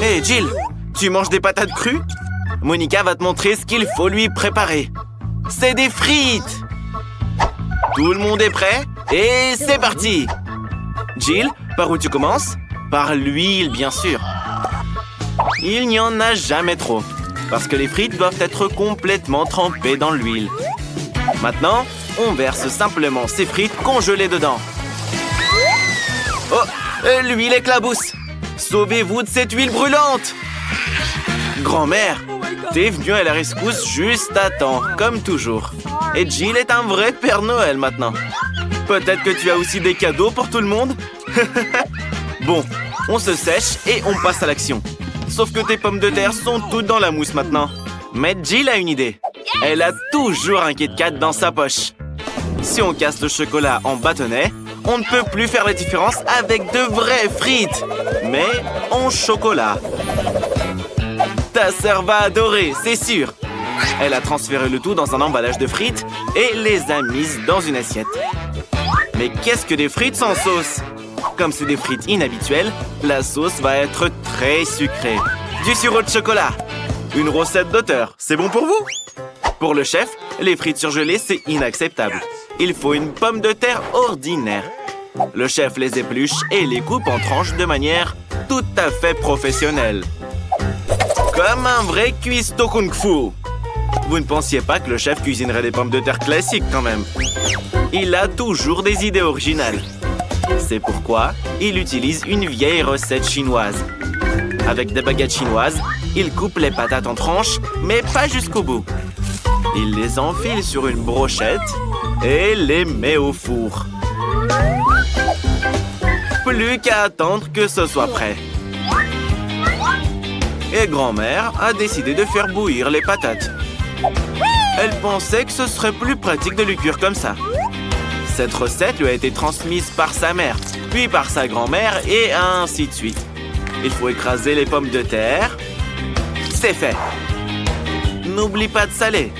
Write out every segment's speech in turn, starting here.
Hé, Jill, tu manges des patates crues? Monica va te montrer ce qu'il faut lui préparer. C'est des frites! Tout le monde est prêt? Et c'est parti! Jill, par où tu commences? Par l'huile, bien sûr. Il n'y en a jamais trop, parce que les frites doivent être complètement trempées dans l'huile. Maintenant, on verse simplement ces frites congelées dedans. Oh, l'huile éclabousse! Sauvez-vous de cette huile brûlante! Grand-mère, t'es venue à la rescousse juste à temps, comme toujours. Et Jill est un vrai Père Noël maintenant. Peut-être que tu as aussi des cadeaux pour tout le monde? Bon, on se sèche et on passe à l'action. Sauf que tes pommes de terre sont toutes dans la mousse maintenant. Mais Jill a une idée. Elle a toujours un Kit Kat dans sa poche. Si on casse le chocolat en bâtonnets, on ne peut plus faire la différence avec de vraies frites, mais en chocolat. Ta sœur va adorer, c'est sûr. Elle a transféré le tout dans un emballage de frites et les a mises dans une assiette. Mais qu'est-ce que des frites sans sauce? Comme c'est des frites inhabituelles, la sauce va être très sucrée. Du sirop de chocolat. Une recette d'auteur, c'est bon pour vous? Pour le chef, les frites surgelées, c'est inacceptable. Il faut une pomme de terre ordinaire. Le chef les épluche et les coupe en tranches de manière tout à fait professionnelle. Comme un vrai cuistot kung-fu. Vous ne pensiez pas que le chef cuisinerait des pommes de terre classiques quand même. Il a toujours des idées originales. C'est pourquoi il utilise une vieille recette chinoise. Avec des baguettes chinoises, il coupe les patates en tranches, mais pas jusqu'au bout. Il les enfile sur une brochette et les met au four. Plus qu'à attendre que ce soit prêt. Et grand-mère a décidé de faire bouillir les patates. Elle pensait que ce serait plus pratique de les cuire comme ça. Cette recette lui a été transmise par sa mère, puis par sa grand-mère et ainsi de suite. Il faut écraser les pommes de terre. C'est fait. N'oublie pas de saler.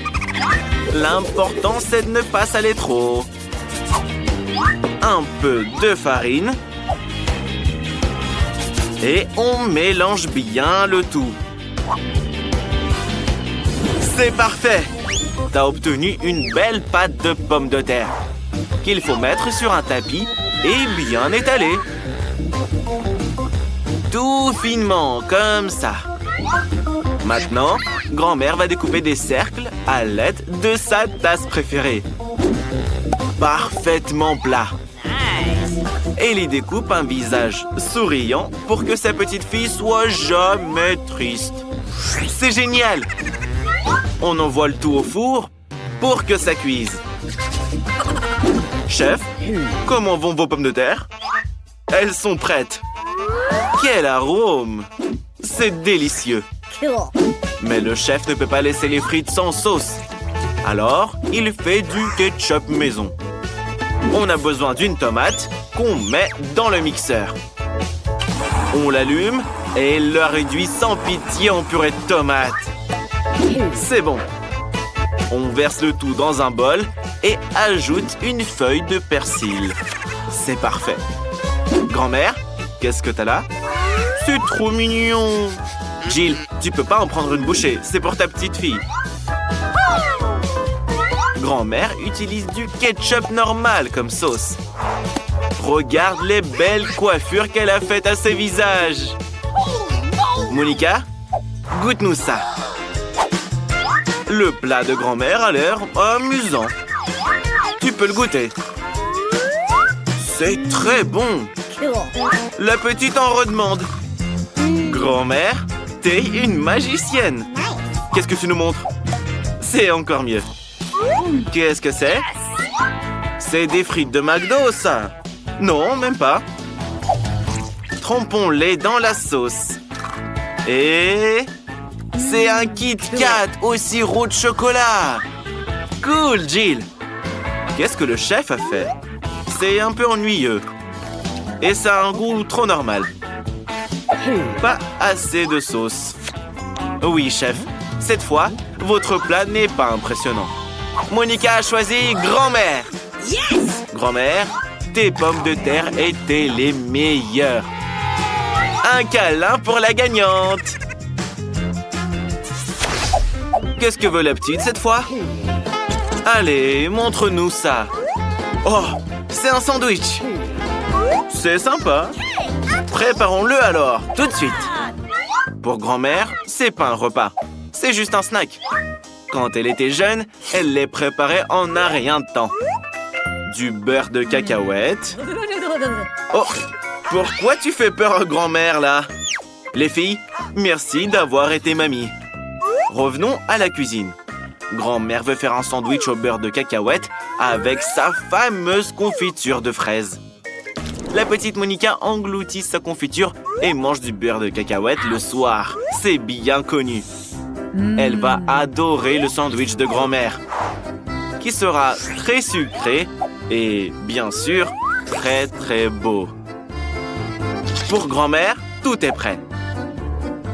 L'important, c'est de ne pas saler trop. Un peu de farine. Et on mélange bien le tout. C'est parfait! T'as obtenu une belle pâte de pommes de terre qu'il faut mettre sur un tapis et bien étaler. Tout finement, comme ça. Maintenant, grand-mère va découper des cercles à l'aide de sa tasse préférée. Parfaitement plat. Elle y découpe un visage souriant pour que sa petite fille soit jamais triste. C'est génial! On envoie le tout au four pour que ça cuise. Chef, comment vont vos pommes de terre? Elles sont prêtes. Quel arôme! C'est délicieux. Mais le chef ne peut pas laisser les frites sans sauce. Alors, il fait du ketchup maison. On a besoin d'une tomate qu'on met dans le mixeur. On l'allume et le réduit sans pitié en purée de tomate. C'est bon. On verse le tout dans un bol et ajoute une feuille de persil. C'est parfait. Grand-mère, qu'est-ce que t'as là? C'est trop mignon. Jill, tu peux pas en prendre une bouchée. C'est pour ta petite fille. Grand-mère utilise du ketchup normal comme sauce. Regarde les belles coiffures qu'elle a faites à ses visages. Monica, goûte-nous ça. Le plat de grand-mère a l'air amusant. Tu peux le goûter. C'est très bon. La petite en redemande. Grand-mère, t'es une magicienne. Qu'est-ce que tu nous montres? C'est encore mieux. Qu'est-ce que c'est? C'est des frites de McDo, ça. Non, même pas. Trempons-les dans la sauce. Et... c'est un Kit Kat au sirop de chocolat. Cool, Jill. Qu'est-ce que le chef a fait? C'est un peu ennuyeux. Et ça a un goût trop normal. Pas assez de sauce. Oui, chef. Cette fois, votre plat n'est pas impressionnant. Monica a choisi grand-mère. Yes! Grand-mère, tes pommes de terre étaient les meilleures. Un câlin pour la gagnante. Qu'est-ce que veut la petite cette fois? Allez, montre-nous ça. Oh, c'est un sandwich. C'est sympa. Préparons-le alors, tout de suite. Pour grand-mère, c'est pas un repas. C'est juste un snack. Quand elle était jeune, elle les préparait en un rien de temps. Du beurre de cacahuète. Oh, pourquoi tu fais peur, grand-mère, là? Les filles, merci d'avoir été mamie. Revenons à la cuisine. Grand-mère veut faire un sandwich au beurre de cacahuète avec sa fameuse confiture de fraises. La petite Monica engloutit sa confiture et mange du beurre de cacahuète le soir. C'est bien connu. Elle va adorer le sandwich de grand-mère, qui sera très sucré et, bien sûr, très très beau. Pour grand-mère, tout est prêt.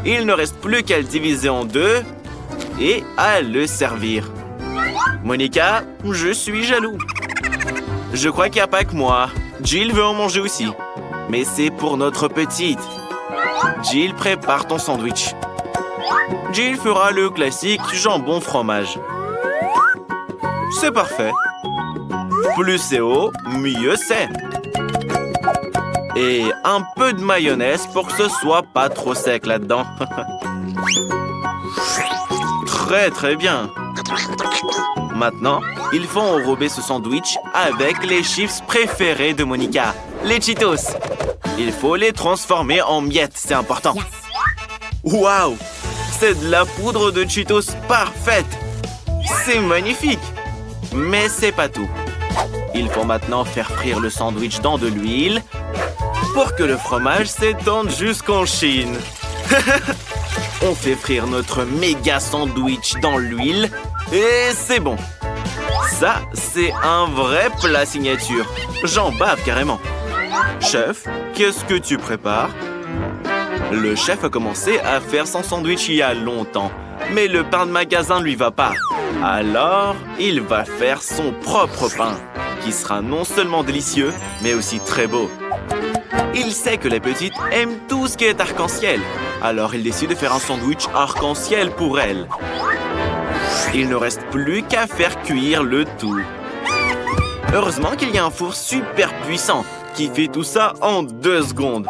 Il ne reste plus qu'à le diviser en deux et à le servir. Monica, je suis jaloux. Je crois qu'il n'y a pas que moi. Jill veut en manger aussi. Mais c'est pour notre petite. Jill, prépare ton sandwich. Jill fera le classique jambon-fromage. C'est parfait. Plus c'est haut, mieux c'est. Et un peu de mayonnaise pour que ce soit pas trop sec là-dedans. Très très bien. Maintenant, il faut enrober ce sandwich avec les chips préférés de Monica, les Cheetos. Il faut les transformer en miettes, c'est important. Waouh! C'est de la poudre de Cheetos parfaite. C'est magnifique. Mais c'est pas tout. Il faut maintenant faire frire le sandwich dans de l'huile pour que le fromage s'étende jusqu'en Chine. On fait frire notre méga sandwich dans l'huile et c'est bon. Ça, c'est un vrai plat signature. J'en bave carrément. Chef, qu'est-ce que tu prépares? Le chef a commencé à faire son sandwich il y a longtemps, mais le pain de magasin ne lui va pas. Alors, il va faire son propre pain, qui sera non seulement délicieux, mais aussi très beau. Il sait que les petites aiment tout ce qui est arc-en-ciel, alors il décide de faire un sandwich arc-en-ciel pour elles. Il ne reste plus qu'à faire cuire le tout. Heureusement qu'il y a un four super puissant qui fait tout ça en 2 secondes.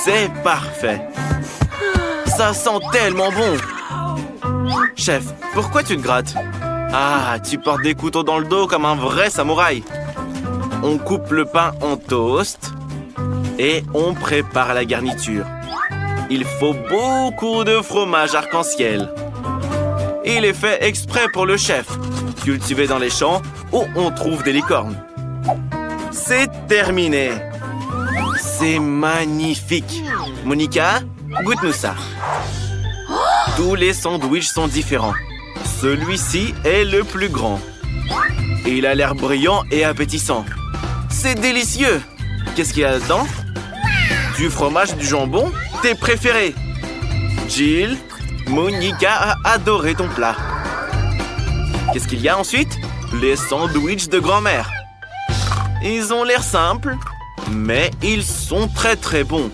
C'est parfait. Ça sent tellement bon. Chef, pourquoi tu te grattes? Ah, tu portes des couteaux dans le dos comme un vrai samouraï. On coupe le pain en toast et on prépare la garniture. Il faut beaucoup de fromage arc-en-ciel. Il est fait exprès pour le chef, cultivé dans les champs où on trouve des licornes. C'est terminé. C'est magnifique. Monica, goûte-nous ça. Tous les sandwichs sont différents. Celui-ci est le plus grand. Il a l'air brillant et appétissant. C'est délicieux. Qu'est-ce qu'il y a dedans? Du fromage et du jambon? Tes préférés. Jill, Monica a adoré ton plat. Qu'est-ce qu'il y a ensuite? Les sandwichs de grand-mère. Ils ont l'air simples, mais ils sont très très bons.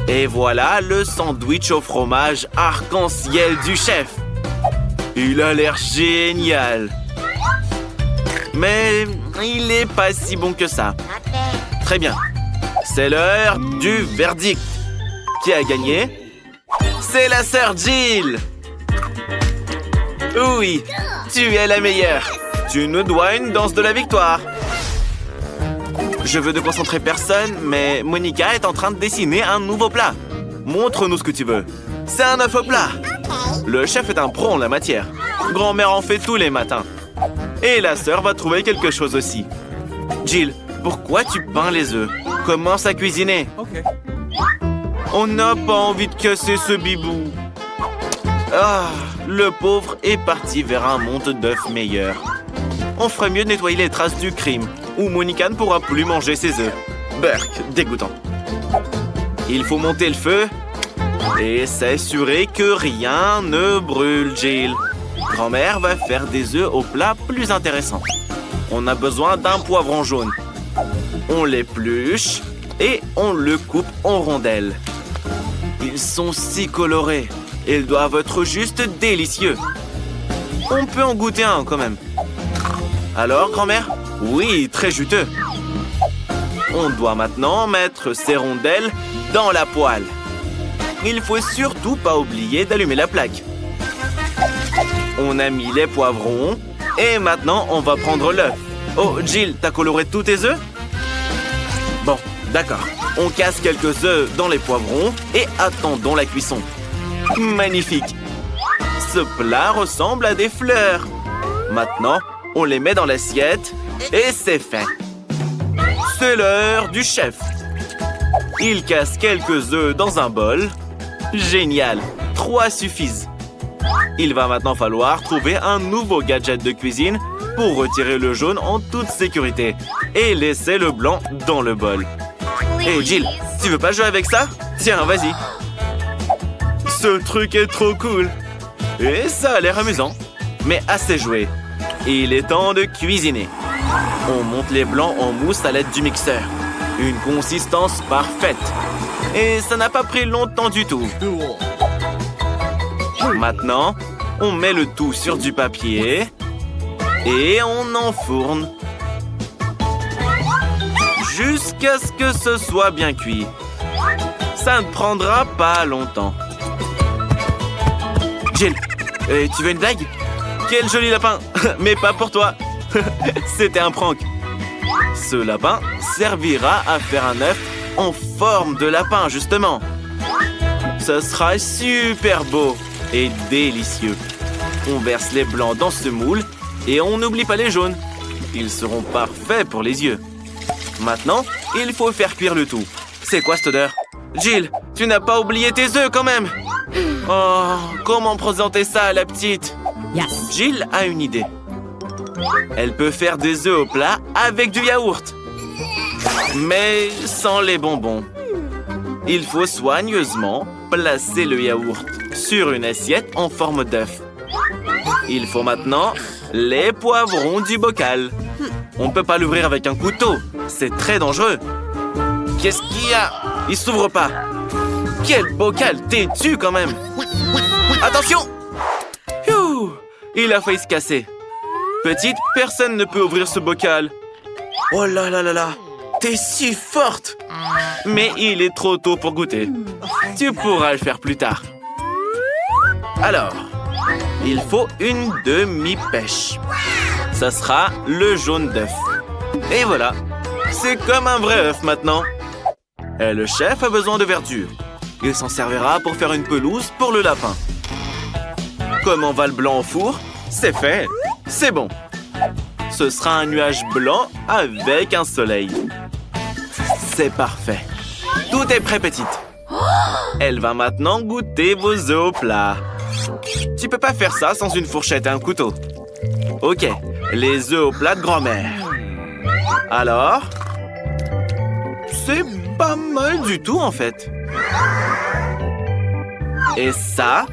Et voilà le sandwich au fromage arc-en-ciel du chef. Il a l'air génial. Mais il n'est pas si bon que ça. Très bien. C'est l'heure du verdict. Qui a gagné? C'est la sœur Jill. Oui, tu es la meilleure. Tu nous dois une danse de la victoire. Je veux ne concentrer personne, mais Monica est en train de dessiner un nouveau plat. Montre-nous ce que tu veux. C'est un œuf au plat. Le chef est un pro en la matière. Grand-mère en fait tous les matins. Et la sœur va trouver quelque chose aussi. Jill, pourquoi tu peins les œufs? Commence à cuisiner. On n'a pas envie de casser ce bibou. Ah, le pauvre est parti vers un monde d'œufs meilleur. On ferait mieux de nettoyer les traces du crime, ou Monica ne pourra plus manger ses œufs. Burk, dégoûtant. Il faut monter le feu et s'assurer que rien ne brûle, Jill. Grand-mère va faire des œufs au plat plus intéressants. On a besoin d'un poivron jaune. On l'épluche et on le coupe en rondelles. Ils sont si colorés. Ils doivent être juste délicieux. On peut en goûter un quand même. Alors, grand-mère? Oui, très juteux. On doit maintenant mettre ces rondelles dans la poêle. Il faut surtout pas oublier d'allumer la plaque. On a mis les poivrons et maintenant on va prendre l'œuf. Oh, Jill, t'as coloré tous tes œufs? Bon, d'accord. On casse quelques œufs dans les poivrons et attendons la cuisson. Magnifique! Ce plat ressemble à des fleurs. Maintenant, on les met dans l'assiette et c'est fait. C'est l'heure du chef. Il casse quelques œufs dans un bol. Génial! 3 suffisent. Il va maintenant falloir trouver un nouveau gadget de cuisine pour retirer le jaune en toute sécurité et laisser le blanc dans le bol. Hé, Jill, tu veux pas jouer avec ça? Tiens, vas-y. Ce truc est trop cool. Et ça a l'air amusant. Mais assez joué. Il est temps de cuisiner. On monte les blancs en mousse à l'aide du mixeur. Une consistance parfaite. Et ça n'a pas pris longtemps du tout. Maintenant, on met le tout sur du papier et on enfourne jusqu'à ce que ce soit bien cuit. Ça ne prendra pas longtemps. Jill, tu veux une blague? Quel joli lapin! Mais pas pour toi. C'était un prank. Ce lapin servira à faire un œuf en forme de lapin, justement. Ce sera super beau et délicieux. On verse les blancs dans ce moule et on n'oublie pas les jaunes. Ils seront parfaits pour les yeux. Maintenant, il faut faire cuire le tout. C'est quoi cette odeur? Jill, tu n'as pas oublié tes œufs quand même? Oh, comment présenter ça à la petite? Yes. Jill a une idée. Elle peut faire des œufs au plat avec du yaourt. Mais sans les bonbons. Il faut soigneusement placer le yaourt sur une assiette en forme d'œuf. Il faut maintenant les poivrons du bocal. On ne peut pas l'ouvrir avec un couteau. C'est très dangereux. Qu'est-ce qu'il y a? Il s'ouvre pas. Quel bocal têtu quand même. Attention! Pfiou! Il a failli se casser. Petite, personne ne peut ouvrir ce bocal. Oh là là là là! T'es si forte! Mais il est trop tôt pour goûter. Tu pourras le faire plus tard. Alors, il faut une demi-pêche. Ça sera le jaune d'œuf. Et voilà, c'est comme un vrai œuf maintenant. Et le chef a besoin de verdure. Il s'en servira pour faire une pelouse pour le lapin. Comme on va le blanc au four, c'est fait. C'est bon. Ce sera un nuage blanc avec un soleil. C'est parfait. Tout est prêt, petite. Elle va maintenant goûter vos œufs au plat. Tu peux pas faire ça sans une fourchette et un couteau. Ok, les œufs au plat de grand-mère. Alors, c'est pas mal du tout en fait. Et ça,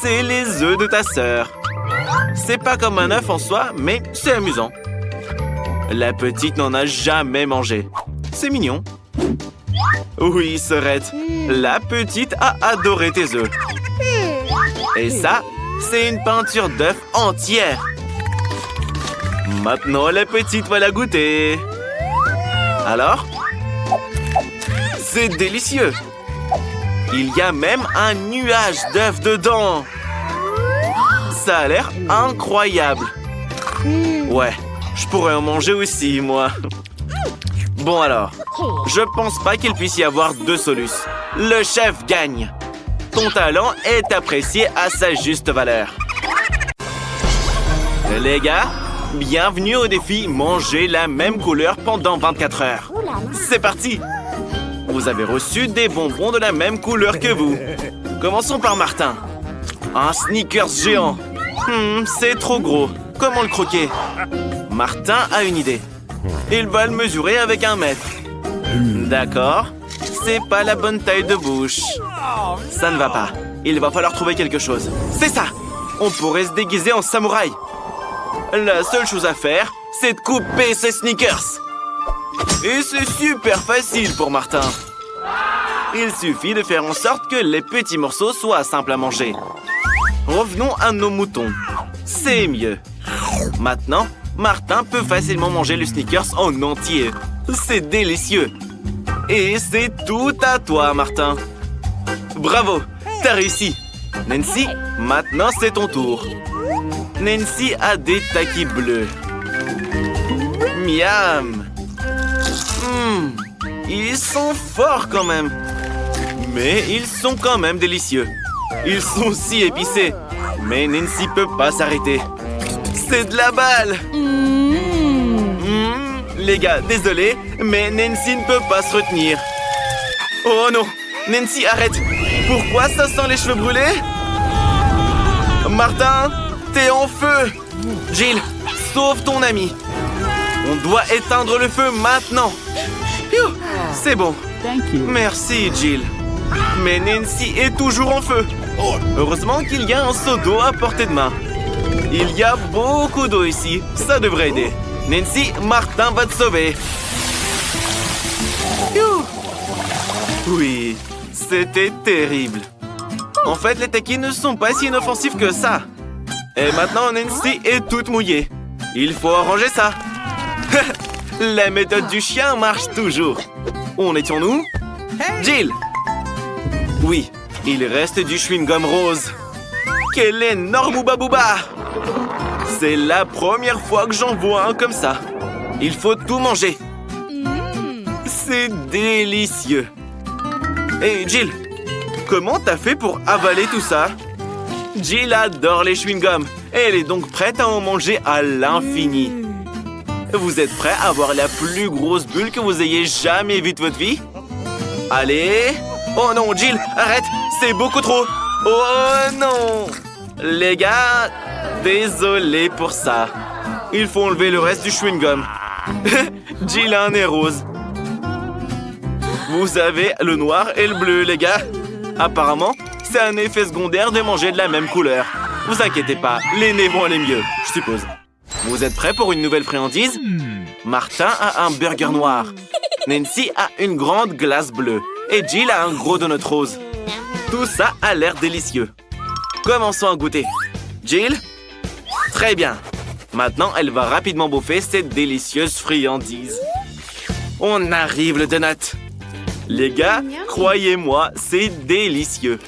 c'est les œufs de ta sœur. C'est pas comme un œuf en soi, mais c'est amusant. La petite n'en a jamais mangé. C'est mignon. Oui, sœurette, la petite a adoré tes œufs. Et ça, c'est une peinture d'œuf entière. Maintenant, la petite va la goûter. Alors? C'est délicieux. Il y a même un nuage d'œufs dedans. Ça a l'air incroyable. Ouais, je pourrais en manger aussi, moi. Bon alors, je pense pas qu'il puisse y avoir deux solutions. Le chef gagne. Ton talent est apprécié à sa juste valeur. Les gars, bienvenue au défi manger la même couleur pendant 24 heures. C'est parti! Vous avez reçu des bonbons de la même couleur que vous. Commençons par Martin. Un Snickers géant. C'est trop gros. Comment le croquer? Martin a une idée. Il va le mesurer avec 1 mètre. D'accord. C'est pas la bonne taille de bouche. Ça ne va pas. Il va falloir trouver quelque chose. C'est ça! On pourrait se déguiser en samouraï. La seule chose à faire, c'est de couper ces Snickers. Et c'est super facile pour Martin. Il suffit de faire en sorte que les petits morceaux soient simples à manger. Revenons à nos moutons. C'est mieux. Maintenant, Martin peut facilement manger le Snickers en entier. C'est délicieux. Et c'est tout à toi, Martin. Bravo, t'as réussi. Nancy, maintenant c'est ton tour. Nancy a des takis bleus. Miam. Ils sont forts quand même. Mais ils sont quand même délicieux. Ils sont si épicés. Mais Nancy peut pas s'arrêter. C'est de la balle. Les gars, désolé, mais Nancy ne peut pas se retenir. Oh non, Nancy, arrête. Pourquoi ça sent les cheveux brûlés? Martin, t'es en feu. Jill, sauve ton ami. On doit éteindre le feu maintenant. C'est bon. Merci, Jill. Mais Nancy est toujours en feu. Heureusement qu'il y a un seau d'eau à portée de main. Il y a beaucoup d'eau ici. Ça devrait aider. Nancy, Martin va te sauver. Oui, c'était terrible. En fait, les takis ne sont pas si inoffensifs que ça. Et maintenant, Nancy est toute mouillée. Il faut arranger ça. La méthode du chien marche toujours. Où en étions-nous? Jill! Oui, il reste du chewing-gum rose. Quel énorme ouba-bouba! C'est la première fois que j'en vois un comme ça. Il faut tout manger. C'est délicieux. Hey, Jill, comment t'as fait pour avaler tout ça? Jill adore les chewing-gums. Elle est donc prête à en manger à l'infini. Vous êtes prêts à avoir la plus grosse bulle que vous ayez jamais vue de votre vie? Allez! Oh non, Jill, arrête! C'est beaucoup trop! Oh non! Les gars, désolé pour ça. Il faut enlever le reste du chewing-gum. Jill a un nez rose. Vous avez le noir et le bleu, les gars. Apparemment, c'est un effet secondaire de manger de la même couleur. Vous inquiétez pas, les nez vont aller mieux, je suppose. Vous êtes prêts pour une nouvelle friandise? Martin a un burger noir. Nancy a une grande glace bleue. Et Jill a un gros donut rose. Tout ça a l'air délicieux. Commençons à goûter. Jill? Très bien. Maintenant, elle va rapidement bouffer cette délicieuse friandise. On arrive, le donut. Les gars, croyez-moi, c'est délicieux.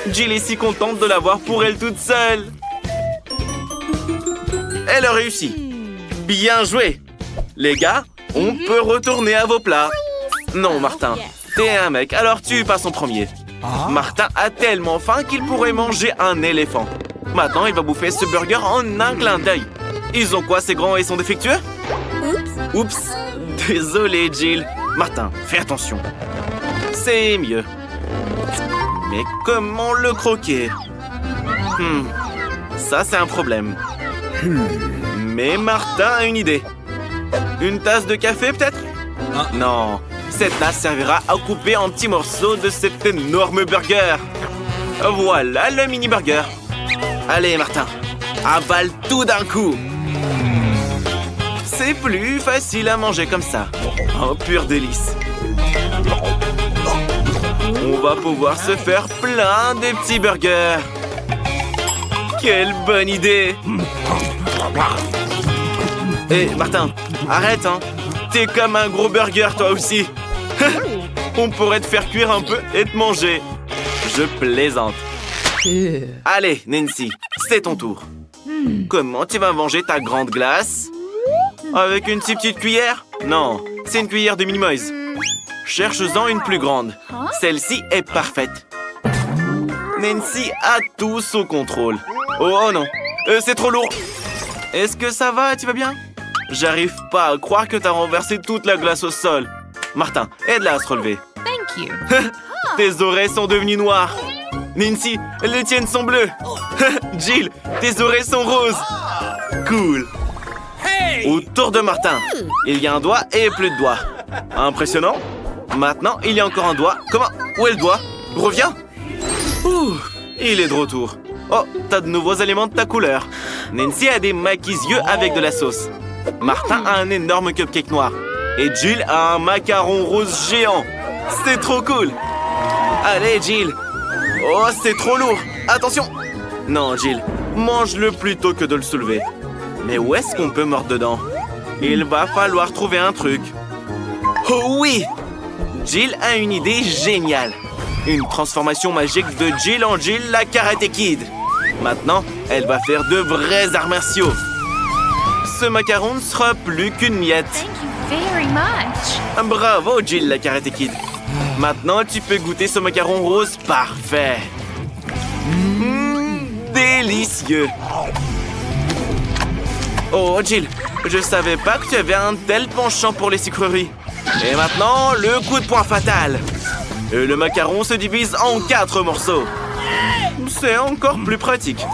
Jill est si contente de l'avoir pour elle toute seule. Elle a réussi. Bien joué. Les gars, on peut retourner à vos plats. Non, Martin, t'es un mec, alors tu passes en premier. Martin a tellement faim qu'il pourrait manger un éléphant. Maintenant, il va bouffer ce burger en un clin d'œil. Ils ont quoi, ces grands et sont défectueux? Oups. Désolé, Jill. Martin, fais attention. C'est mieux. Mais comment le croquer? Ça, c'est un problème. Mais Martin a une idée. Une tasse de café, peut-être? Non, cette tasse servira à couper en petits morceaux de cet énorme burger. Voilà le mini-burger. Allez, Martin, avale tout d'un coup. C'est plus facile à manger comme ça. Un pur délice. On va pouvoir se faire plein de petits burgers. Quelle bonne idée! Hé, Martin, arrête, hein! T'es comme un gros burger, toi aussi! On pourrait te faire cuire un peu et te manger. Je plaisante. Allez, Nancy, c'est ton tour. Comment tu vas manger ta grande glace? Avec une si petite cuillère? Non, c'est une cuillère de Minimoys. Cherche-en une plus grande. Celle-ci est parfaite. Nancy a tout sous contrôle. Oh non, c'est trop lourd. Est-ce que ça va? Tu vas bien? J'arrive pas à croire que t'as renversé toute la glace au sol. Martin, aide-la à se relever. Thank you. Tes oreilles sont devenues noires. Nancy, les tiennes sont bleues. Jill, tes oreilles sont roses. Cool. Autour de Martin, il y a un doigt et plus de doigts. Impressionnant. Maintenant, il y a encore un doigt. Comment? Où est le doigt? Reviens. Ouh, il est de retour. Oh, t'as de nouveaux éléments de ta couleur. Nancy a des maquis-yeux avec de la sauce. Martin a un énorme cupcake noir. Et Jill a un macaron rose géant. C'est trop cool. Allez, Jill. Oh, c'est trop lourd. Attention. Non, Jill, mange-le plutôt que de le soulever. Mais où est-ce qu'on peut mordre dedans? Il va falloir trouver un truc. Oh oui! Jill a une idée géniale. Une transformation magique de Jill en Jill la Karate Kid. Maintenant, elle va faire de vrais arts martiaux. Ce macaron ne sera plus qu'une miette. Thank you very much. Bravo, Jill la Karate Kid. Maintenant, tu peux goûter ce macaron rose parfait. Délicieux. Oh, Jill, je savais pas que tu avais un tel penchant pour les sucreries. Et maintenant, le coup de poing fatal. Et le macaron se divise en 4 morceaux. C'est encore plus pratique.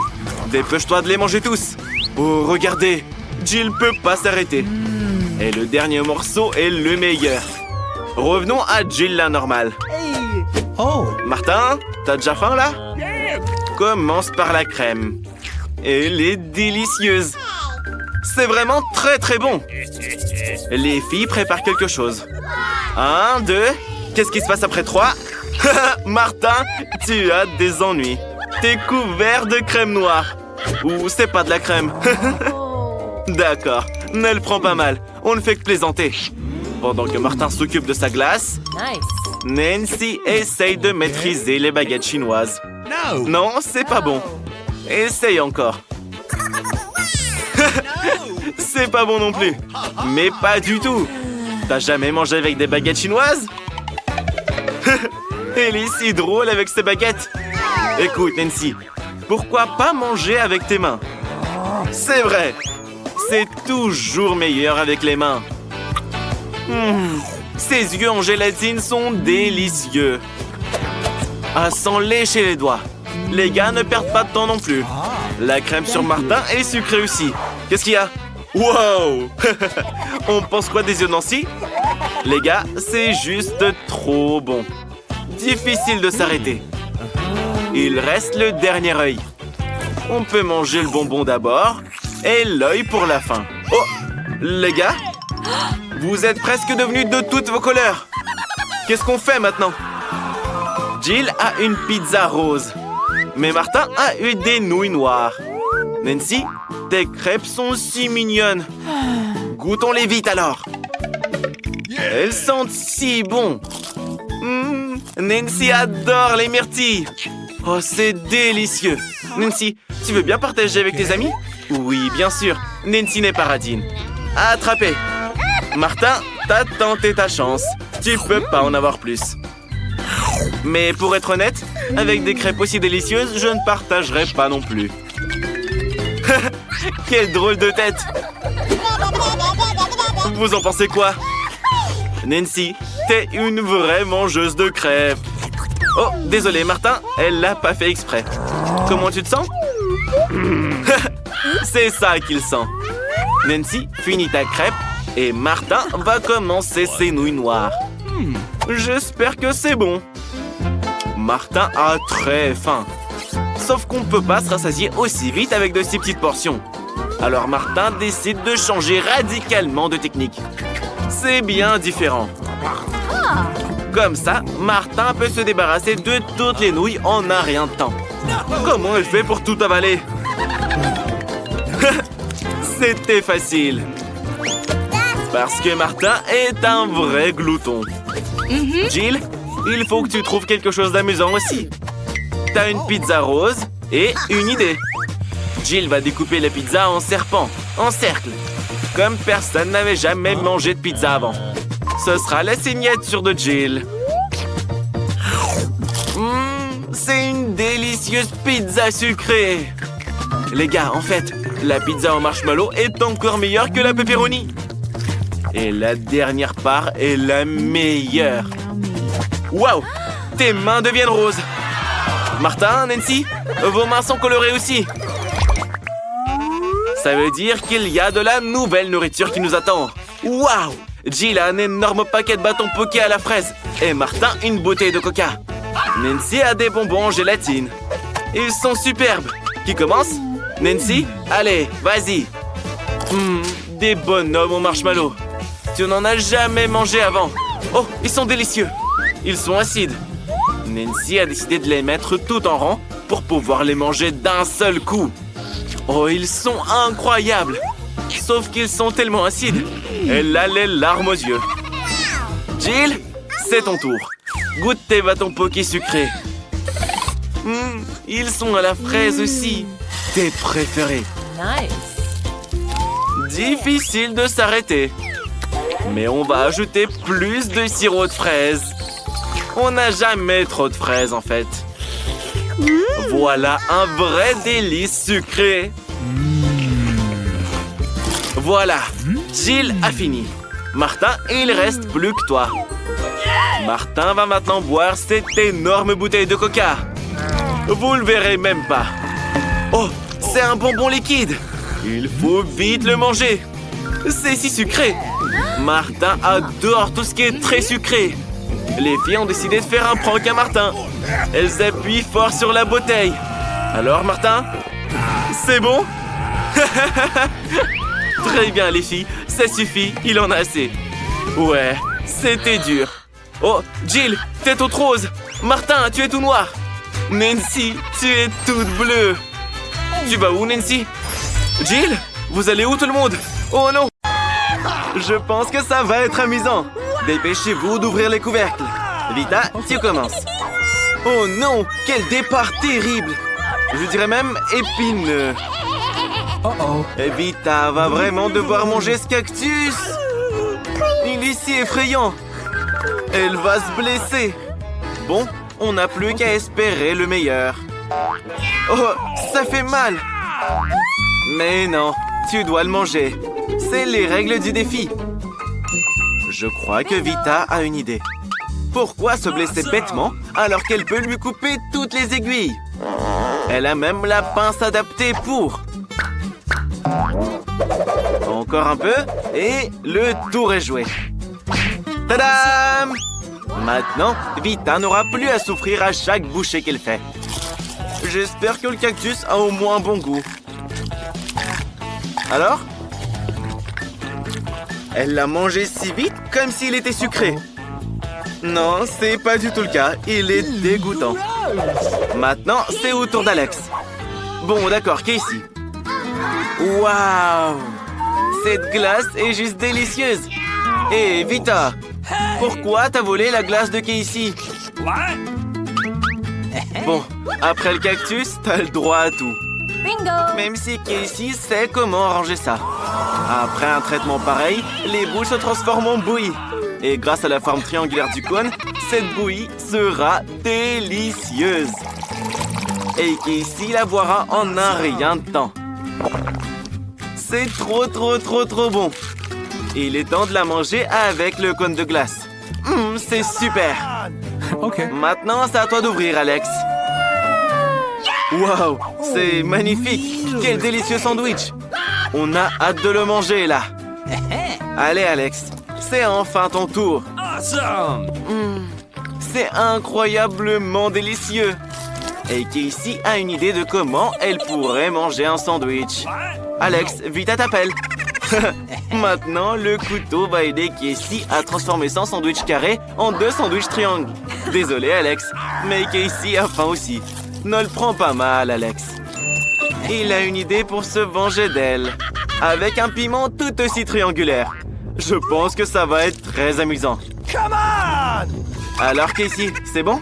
Dépêche-toi de les manger tous. Oh, regardez, Jill peut pas s'arrêter. Et le dernier morceau est le meilleur. Revenons à Jill la normale. Oh, Martin, t'as déjà faim là? Commence par la crème. Elle est délicieuse. C'est vraiment très très bon. Les filles préparent quelque chose. 1, 2. Qu'est-ce qui se passe après 3? Martin, tu as des ennuis. T'es couvert de crème noire. Ou c'est pas de la crème. D'accord, ne le prends pas mal. On ne fait que plaisanter. Pendant que Martin s'occupe de sa glace, Nancy essaye de maîtriser les baguettes chinoises. Non, c'est pas bon. Essaye encore. C'est pas bon non plus. Mais pas du tout. T'as jamais mangé avec des baguettes chinoises? Elle est si drôle avec ses baguettes. Écoute, Nancy, pourquoi pas manger avec tes mains? C'est vrai. C'est toujours meilleur avec les mains. Ses yeux en gélatine sont délicieux. Ah, sans lécher les doigts. Les gars ne perdent pas de temps non plus. La crème sur Martin est sucrée aussi. Qu'est-ce qu'il y a? Wow! On pense quoi des yeux de Nancy? Les gars, c'est juste trop bon. Difficile de s'arrêter. Il reste le dernier œil. On peut manger le bonbon d'abord et l'œil pour la fin. Oh! Les gars, vous êtes presque devenus de toutes vos couleurs. Qu'est-ce qu'on fait maintenant? Jill a une pizza rose. Mais Martin a eu des nouilles noires. Nancy, tes crêpes sont si mignonnes. Goûtons-les vite alors. Elles sentent si bon. Nancy adore les myrtilles. Oh, c'est délicieux. Nancy, tu veux bien partager avec tes amis? Oui, bien sûr. Nancy n'est pas radine. Attrapé. Martin, t'as tenté ta chance. Tu peux pas en avoir plus. Mais pour être honnête, avec des crêpes aussi délicieuses, je ne partagerai pas non plus. Quelle drôle de tête! Vous en pensez quoi? Nancy, t'es une vraie mangeuse de crêpes. Oh, désolé Martin, elle l'a pas fait exprès. Comment tu te sens? C'est ça qu'il sent. Nancy, finis ta crêpe et Martin va commencer ses nouilles noires. J'espère que c'est bon. Martin a très faim. Sauf qu'on ne peut pas se rassasier aussi vite avec de si petites portions. Alors Martin décide de changer radicalement de technique. C'est bien différent. Comme ça, Martin peut se débarrasser de toutes les nouilles en un rien de temps. Comment elle fait pour tout avaler? C'était facile. Parce que Martin est un vrai glouton. Jill, il faut que tu trouves quelque chose d'amusant aussi. T'as une pizza rose et une idée. Jill va découper la pizza en serpent, en cercle. Comme personne n'avait jamais mangé de pizza avant. Ce sera la signature de Jill. C'est une délicieuse pizza sucrée. Les gars, en fait, la pizza au marshmallow est encore meilleure que la pepperoni. Et la dernière part est la meilleure. Waouh! Tes mains deviennent roses. Martin, Nancy, vos mains sont colorées aussi. Ça veut dire qu'il y a de la nouvelle nourriture qui nous attend. Waouh! Jill a un énorme paquet de bâtons Poké à la fraise. Et Martin, une bouteille de coca. Nancy a des bonbons en gélatine. Ils sont superbes. Qui commence? Nancy? Allez, vas-y. Des bonhommes au marshmallow. Tu n'en as jamais mangé avant. Oh, ils sont délicieux. Ils sont acides. Nancy a décidé de les mettre tout en rang pour pouvoir les manger d'un seul coup. Oh, ils sont incroyables. Sauf qu'ils sont tellement acides. Elle a les larmes aux yeux. Jill, c'est ton tour. Goûte tes bâtons Poké sucrés. Ils sont à la fraise aussi. Tes préférés. Nice. Difficile de s'arrêter. Mais on va ajouter plus de sirop de fraise. On n'a jamais trop de fraises en fait. Voilà un vrai délice sucré. Voilà, Jill a fini. Martin, il reste plus que toi. Martin va maintenant boire cette énorme bouteille de coca. Vous le verrez même pas. Oh, c'est un bonbon liquide. Il faut vite le manger. C'est si sucré. Martin adore tout ce qui est très sucré. Les filles ont décidé de faire un prank à Martin. Elles appuient fort sur la bouteille. Alors, Martin? C'est bon? Très bien, les filles. Ça suffit, il en a assez. Ouais, c'était dur. Oh, Jill, t'es toute rose. Martin, tu es tout noir. Nancy, tu es toute bleue. Tu vas où, Nancy? Jill, vous allez où tout le monde? Oh non! Je pense que ça va être amusant. Dépêchez-vous d'ouvrir les couvercles. Vita, tu commences. Oh non, quel départ terrible. Je dirais même épineux. Vita va vraiment devoir manger ce cactus. Il est si effrayant. Elle va se blesser. Bon, on n'a plus qu'à espérer le meilleur. Oh, ça fait mal. Mais non, tu dois le manger. C'est les règles du défi. Je crois que Vita a une idée. Pourquoi se blesser bêtement alors qu'elle peut lui couper toutes les aiguilles? Elle a même la pince adaptée pour. Encore un peu et le tour est joué. Tadam! Maintenant, Vita n'aura plus à souffrir à chaque bouchée qu'elle fait. J'espère que le cactus a au moins un bon goût. Alors? Elle l'a mangé si vite comme s'il était sucré. Non, c'est pas du tout le cas. Il est dégoûtant. Maintenant, c'est au tour d'Alex. Bon, d'accord, Casey. Waouh! Cette glace est juste délicieuse. Hé, Vita, pourquoi t'as volé la glace de Casey? Bon, après le cactus, t'as le droit à tout. Bingo! Même si Casey sait comment arranger ça. Après un traitement pareil, les boules se transforment en bouillie. Et grâce à la forme triangulaire du cône, cette bouillie sera délicieuse. Et Casey la boira en un rien de temps. C'est trop bon. Il est temps de la manger avec le cône de glace. C'est super. Maintenant, c'est à toi d'ouvrir, Alex. Waouh, c'est magnifique. Quel délicieux sandwich. On a hâte de le manger, là. Allez, Alex, c'est enfin ton tour. C'est incroyablement délicieux. Et Casey a une idée de comment elle pourrait manger un sandwich. Alex, vite à t'appelle. Maintenant, le couteau va aider Casey à transformer son sandwich carré en 2 sandwichs triangles. Désolé, Alex, mais Casey a faim aussi. Ne le prends pas mal, Alex. Il a une idée pour se venger d'elle. Avec un piment tout aussi triangulaire. Je pense que ça va être très amusant. Alors, Casey, c'est bon?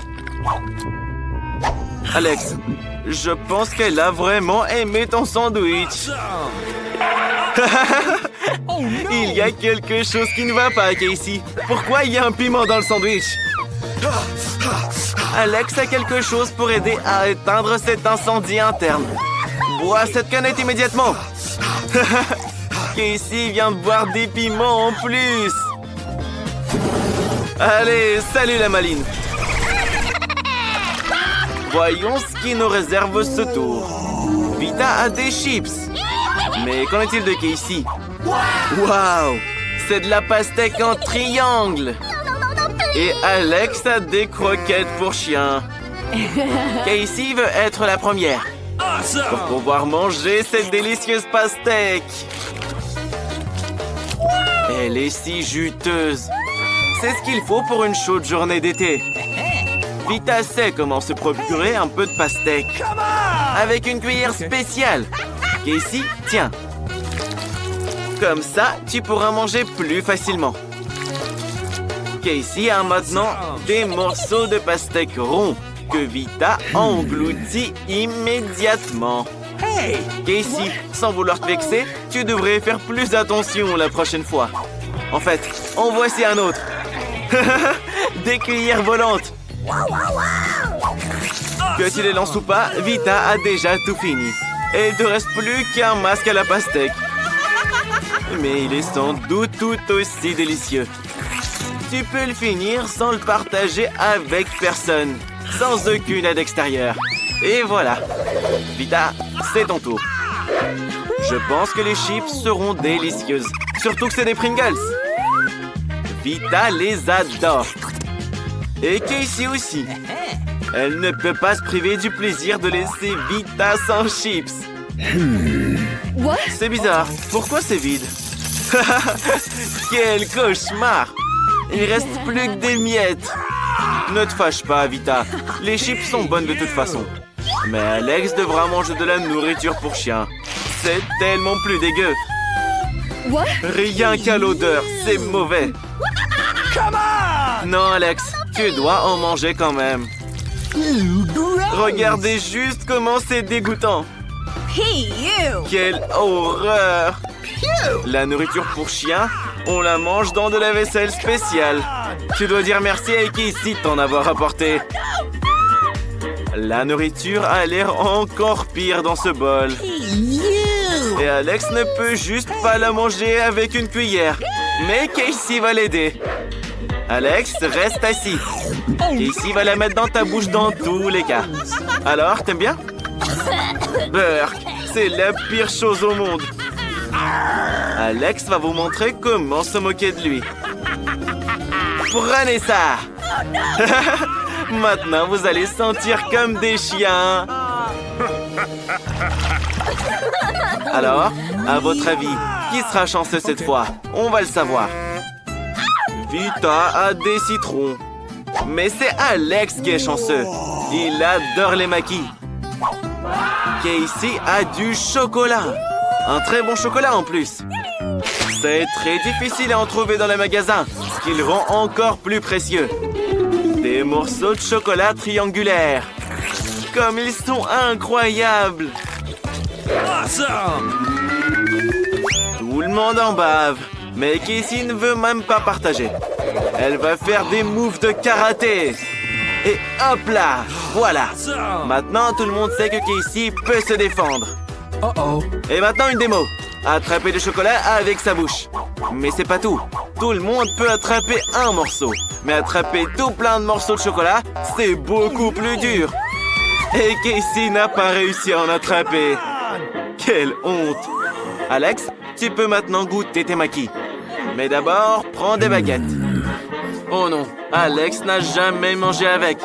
Alex, je pense qu'elle a vraiment aimé ton sandwich. Il y a quelque chose qui ne va pas, Casey. Pourquoi il y a un piment dans le sandwich? Alex a quelque chose pour aider à éteindre cet incendie interne. Bois cette canette immédiatement. Casey vient de boire des piments en plus. Allez, salut la maline. Voyons ce qui nous réserve ce tour. Vita a des chips. Mais qu'en est-il de Casey? Waouh! C'est de la pastèque en triangle. Et Alex a des croquettes pour chien. Casey veut être la première. Pour pouvoir manger cette délicieuse pastèque. Elle est si juteuse. C'est ce qu'il faut pour une chaude journée d'été. Vita sait comment se procurer un peu de pastèque. Avec une cuillère spéciale. Casey, tiens. Comme ça, tu pourras manger plus facilement. Casey a maintenant des morceaux de pastèque ronds que Vita engloutit immédiatement. Hey, Casey, sans vouloir te vexer, tu devrais faire plus attention la prochaine fois. En fait, en voici un autre. Des cuillères volantes. Que tu les lances ou pas, Vita a déjà tout fini. Et il ne te reste plus qu'un masque à la pastèque. Mais il est sans doute tout aussi délicieux. Tu peux le finir sans le partager avec personne, sans aucune aide extérieure. Et voilà. Vita, c'est ton tour. Je pense que les chips seront délicieuses. Surtout que c'est des Pringles. Vita les adore. Et Casey aussi. Elle ne peut pas se priver du plaisir de laisser Vita sans chips. What? C'est bizarre. Pourquoi c'est vide? Quel cauchemar! Il reste plus que des miettes. Ne te fâche pas, Vita. Les chips sont bonnes de toute façon. Mais Alex devra manger de la nourriture pour chien. C'est tellement plus dégueu. What? Rien qu'à l'odeur, c'est mauvais. Non, Alex, tu dois en manger quand même. Regardez juste comment c'est dégoûtant. Quelle horreur! La nourriture pour chien, on la mange dans de la vaisselle spéciale. Tu dois dire merci à Casey de t'en avoir apporté. La nourriture a l'air encore pire dans ce bol. Et Alex ne peut juste pas la manger avec une cuillère. Mais Casey va l'aider. Alex, reste assis. Casey va la mettre dans ta bouche dans tous les cas. Alors, t'aimes bien? Burk, c'est la pire chose au monde. Alex va vous montrer comment se moquer de lui. Prenez ça! Maintenant, vous allez sentir comme des chiens. Alors, à votre avis, qui sera chanceux cette fois? On va le savoir. Vita a des citrons. Mais c'est Alex qui est chanceux. Il adore les maquis. Casey a du chocolat. Un très bon chocolat en plus. C'est très difficile à en trouver dans les magasins, ce qui le rend encore plus précieux. Des morceaux de chocolat triangulaires. Comme ils sont incroyables. Tout le monde en bave. Mais Casey ne veut même pas partager. Elle va faire des moves de karaté. Et hop là, voilà. Maintenant, tout le monde sait que Casey peut se défendre. Et maintenant, une démo. Attraper le chocolat avec sa bouche. Mais c'est pas tout. Tout le monde peut attraper un morceau. Mais attraper tout plein de morceaux de chocolat, c'est beaucoup plus dur. Et Casey n'a pas réussi à en attraper. Quelle honte. Alex, tu peux maintenant goûter tes maquis. Mais d'abord, prends des baguettes. Oh non, Alex n'a jamais mangé avec.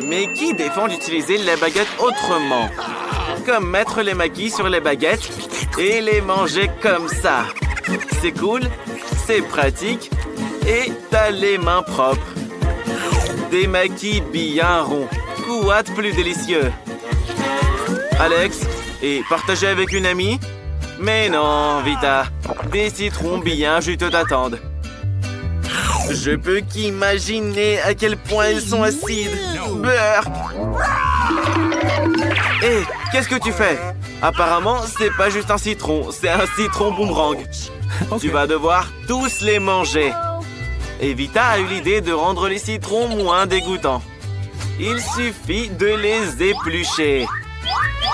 Mais qui défend d'utiliser les baguettes autrement? Comme mettre les maquis sur les baguettes et les manger comme ça. C'est cool, c'est pratique et t'as les mains propres. Des maquis bien ronds. Quoi de plus délicieux? Alex, et partager avec une amie? Mais non, Vita. Des citrons bien juteux t'attendent. Je peux qu'imaginer à quel point ils sont acides. Burk! Hé, qu'est-ce que tu fais? Apparemment, c'est pas juste un citron, c'est un citron boomerang. Tu vas devoir tous les manger. Et Vita a eu l'idée de rendre les citrons moins dégoûtants. Il suffit de les éplucher.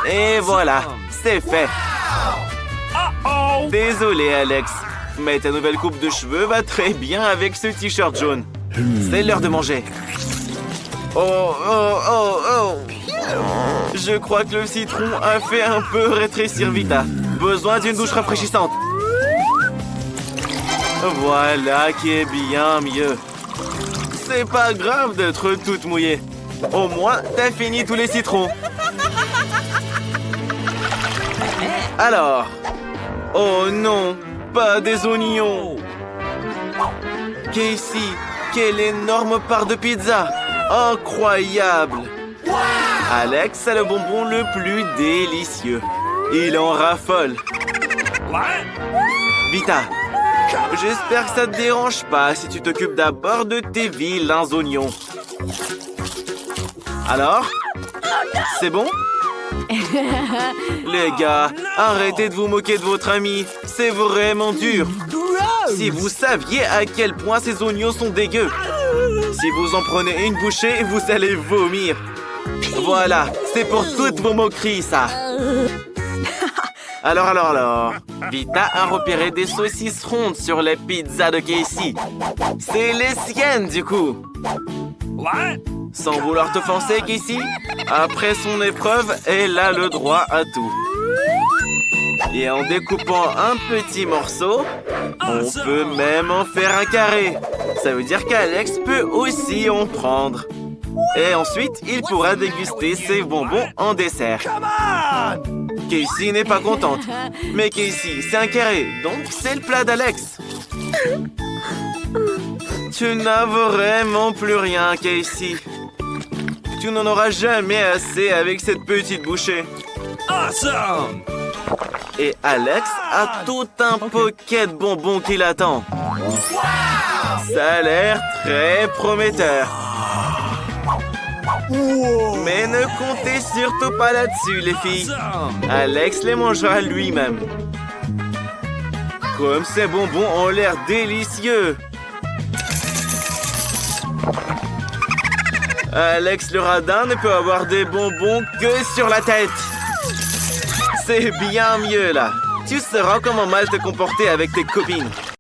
Et voilà, c'est fait. Désolé, Alex, mais ta nouvelle coupe de cheveux va très bien avec ce t-shirt jaune. C'est l'heure de manger. Oh, oh, oh, oh! Je crois que le citron a fait un peu rétrécir Vita. Besoin d'une douche rafraîchissante. Voilà qui est bien mieux. C'est pas grave d'être toute mouillée. Au moins, t'as fini tous les citrons. Alors... Oh non, pas des oignons. Casey, quelle énorme part de pizza! Incroyable! Alex a le bonbon le plus délicieux. Il en raffole. Vita, j'espère que ça te dérange pas si tu t'occupes d'abord de tes vilains oignons. Alors? C'est bon? Les gars, arrêtez de vous moquer de votre ami. C'est vraiment dur. Si vous saviez à quel point ces oignons sont dégueux. Si vous en prenez une bouchée, vous allez vomir. Voilà, c'est pour toutes vos moqueries, ça. Alors. Vita a repéré des saucisses rondes sur les pizzas de Casey. C'est les siennes, du coup. Sans vouloir t'offenser, Casey, après son épreuve, elle a le droit à tout. Et en découpant un petit morceau, on peut même en faire un carré. Ça veut dire qu'Alex peut aussi en prendre. Et ensuite, il pourra déguster ses bonbons en dessert. Casey n'est pas contente. Mais Casey, c'est un carré, donc c'est le plat d'Alex. Tu n'as vraiment plus rien, Casey. Tu n'en auras jamais assez avec cette petite bouchée. Awesome! Et Alex a tout un paquet de bonbons qui l'attend. Ça a l'air très prometteur. Mais ne comptez surtout pas là-dessus, les filles. Alex les mangera lui-même. Comme ces bonbons ont l'air délicieux. Alex le radin ne peut avoir des bonbons que sur la tête. C'est bien mieux, là. Tu sauras comment mal te comporter avec tes copines.